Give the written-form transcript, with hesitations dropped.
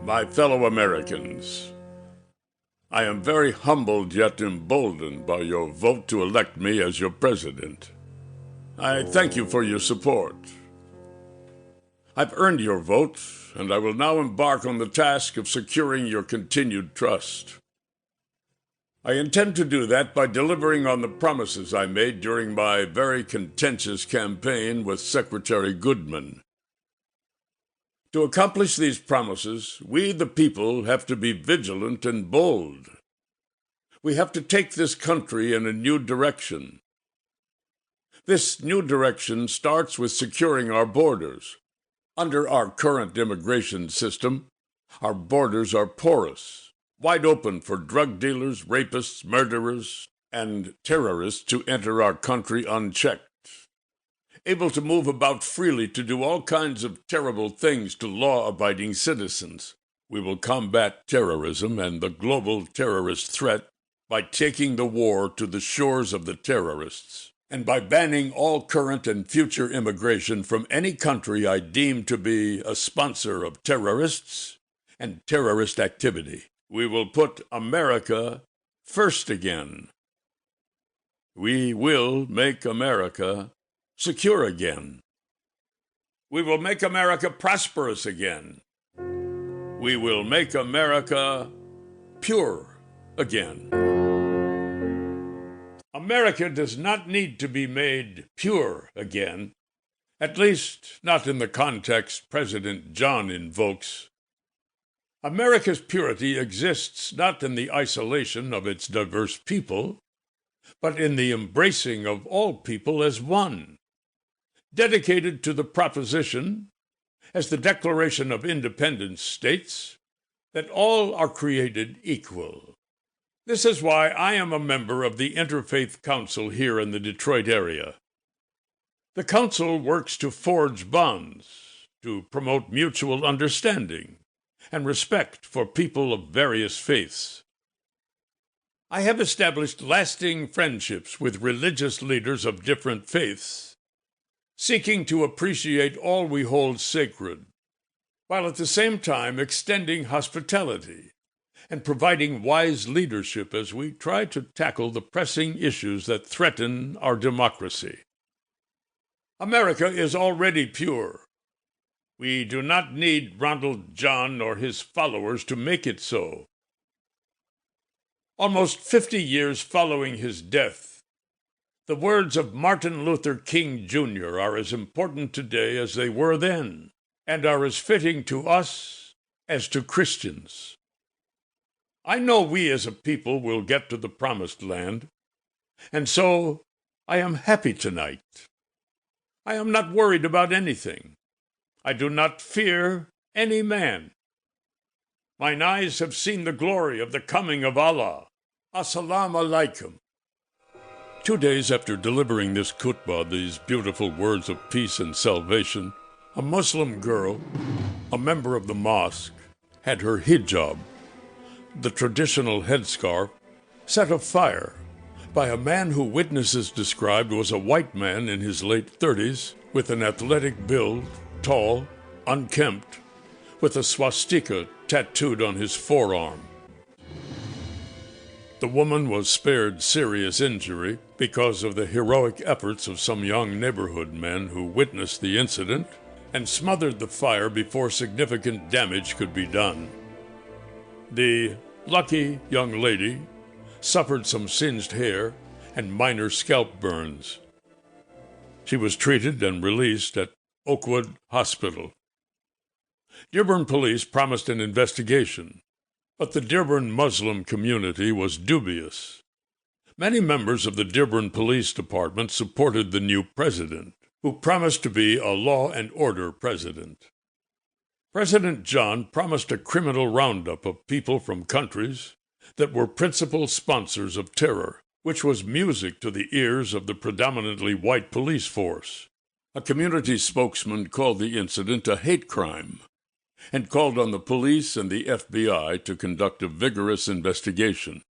My fellow Americans, I am very humbled yet emboldened by your vote to elect me as your president. I thank you for your support. I've earned your vote, and I will now embark on the task of securing your continued trust. I intend to do that by delivering on the promises I made during my very contentious campaign with Secretary Goodman. To accomplish these promises, we, the people, have to be vigilant and bold. We have to take this country in a new direction. This new direction starts with securing our borders. Under our current immigration system, our borders are porous, wide open for drug dealers, rapists, murderers, and terrorists to enter our country unchecked. Able to move about freely to do all kinds of terrible things to law-abiding citizens. We will combat terrorism and the global terrorist threat by taking the war to the shores of the terrorists, and by banning all current and future immigration from any country I deem to be a sponsor of terrorists and terrorist activity. We will put America first again. We will make America secure again. We will make America prosperous again. We will make America pure again. America does not need to be made pure again, at least not in the context President John invokes. America's purity exists not in the isolation of its diverse people, but in the embracing of all people as one, dedicated to the proposition, as the Declaration of Independence states, that all are created equal. This is why I am a member of the Interfaith Council here in the Detroit area. The council works to forge bonds, to promote mutual understanding and respect for people of various faiths. I have established lasting friendships with religious leaders of different faiths, seeking to appreciate all we hold sacred, while at the same time extending hospitality and providing wise leadership as we try to tackle the pressing issues that threaten our democracy. America is already pure. We do not need Ronald John or his followers to make it so. Almost 50 years following his death, the words of Martin Luther King Jr. are as important today as they were then, and are as fitting to us as to Christians. I know we as a people will get to the promised land, and so I am happy tonight. I am not worried about anything. I do not fear any man. Mine eyes have seen the glory of the coming of Allah. Assalamu alaikum. 2 days after delivering this khutbah, these beautiful words of peace and salvation, a Muslim girl, a member of the mosque, had her hijab, the traditional headscarf, set afire by a man who witnesses described was a white man in his late 30s with an athletic build, tall, unkempt, with a swastika tattooed on his forearm. The woman was spared serious injury because of the heroic efforts of some young neighborhood men who witnessed the incident and smothered the fire before significant damage could be done. The lucky young lady suffered some singed hair and minor scalp burns. She was treated and released at Oakwood Hospital. Dearborn police promised an investigation, but the Dearborn Muslim community was dubious. Many members of the Dearborn Police Department supported the new president, who promised to be a law and order president. President John promised a criminal roundup of people from countries that were principal sponsors of terror, which was music to the ears of the predominantly white police force. A community spokesman called the incident a hate crime and called on the police and the FBI to conduct a vigorous investigation.